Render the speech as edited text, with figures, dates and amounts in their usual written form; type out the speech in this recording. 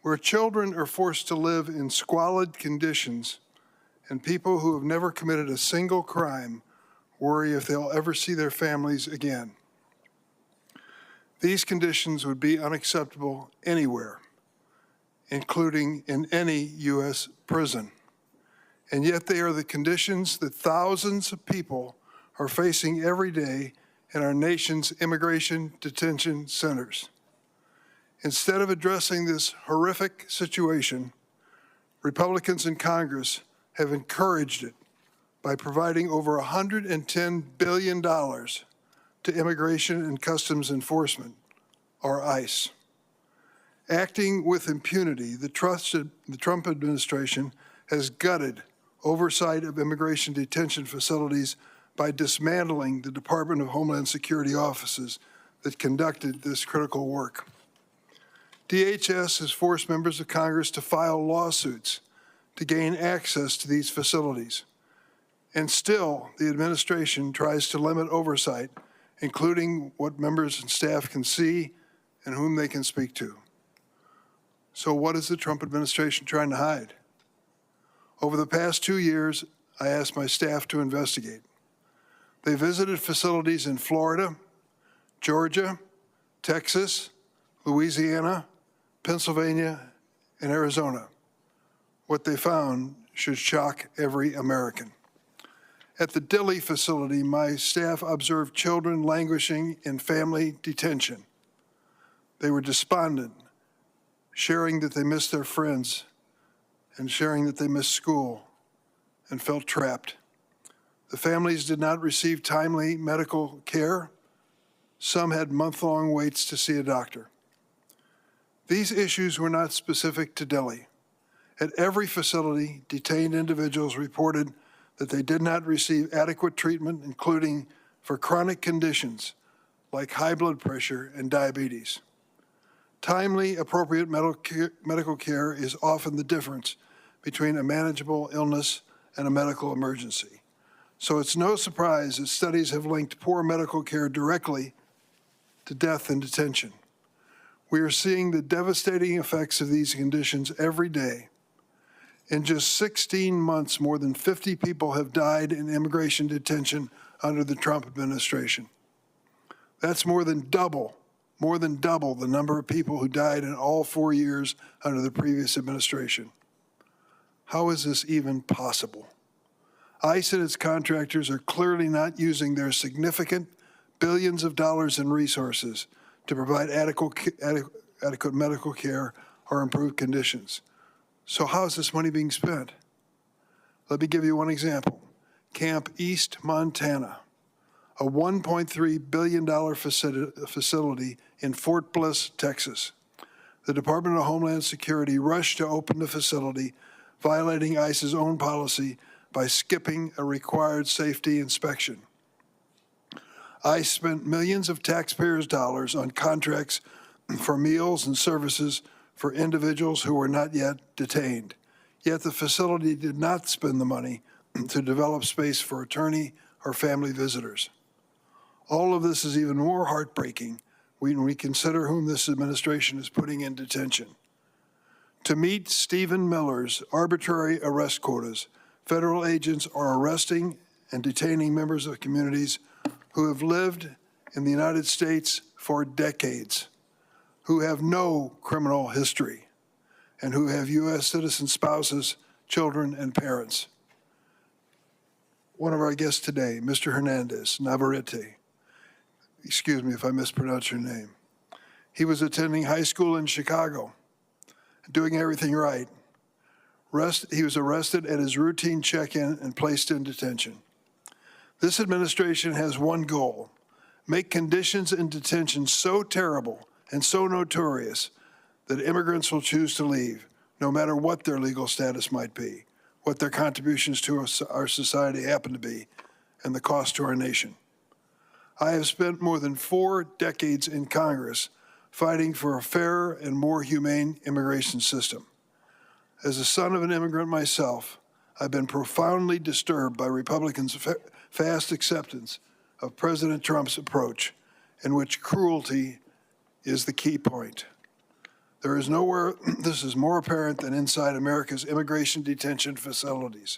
where children are forced to live in squalid conditions and people who have never committed a single crime worry if they'll ever see their families again. These conditions would be unacceptable anywhere, including in any U.S. prison. And yet they are the conditions that thousands of people are facing every day in our nation's immigration detention centers. Instead of addressing this horrific situation, Republicans in Congress have encouraged it by providing over $110 billion to Immigration and Customs Enforcement, or ICE. Acting with impunity, the Trump administration has gutted oversight of immigration detention facilities by dismantling the Department of Homeland Security offices that conducted this critical work. DHS has forced members of Congress to file lawsuits to gain access to these facilities. And still, the administration tries to limit oversight, including what members and staff can see and whom they can speak to. So what is the Trump administration trying to hide? Over the past 2 years, I asked my staff to investigate. They visited facilities in Florida, Georgia, Texas, Louisiana, Pennsylvania, and Arizona. What they found should shock every American. At the Dilley facility, my staff observed children languishing in family detention. They were despondent, sharing that they missed their friends and sharing that they missed school and felt trapped. The families did not receive timely medical care. Some had month-long waits to see a doctor. These issues were not specific to Dilley. At every facility, detained individuals reported that they did not receive adequate treatment, including for chronic conditions like high blood pressure and diabetes. Timely, appropriate medical care is often the difference between a manageable illness and a medical emergency. So it's no surprise that studies have linked poor medical care directly to death in detention. We are seeing the devastating effects of these conditions every day. In just 16 months, more than 50 people have died in immigration detention under the Trump administration. That's more than double the number of people who died in all 4 years under the previous administration. How is this even possible? ICE and its contractors are clearly not using their significant billions of dollars in resources to provide adequate medical care or improve conditions. So how is this money being spent? Let me give you one example. Camp East Montana, a $1.3 billion facility in Fort Bliss, Texas. The Department of Homeland Security rushed to open the facility, violating ICE's own policy by skipping a required safety inspection. ICE spent millions of taxpayers' dollars on contracts for meals and services for individuals who were not yet detained. Yet the facility did not spend the money to develop space for attorney or family visitors. All of this is even more heartbreaking when we consider whom this administration is putting in detention. To meet Stephen Miller's arbitrary arrest quotas, federal agents are arresting and detaining members of communities who have lived in the United States for decades, who have no criminal history, and who have U.S. citizen spouses, children, and parents. One of our guests today, Mr. Hernandez Navarrete, excuse me if I mispronounce your name. He was attending high school in Chicago, doing everything right. He was arrested at his routine check-in and placed in detention. This administration has one goal: make conditions in detention so terrible and so notorious that immigrants will choose to leave, no matter what their legal status might be, what their contributions to our society happen to be, and the cost to our nation. I have spent more than 4 decades in Congress fighting for a fairer and more humane immigration system. As a son of an immigrant myself, I've been profoundly disturbed by Republicans' fast acceptance of President Trump's approach, in which cruelty is the key point. There is nowhere this is more apparent than inside America's immigration detention facilities.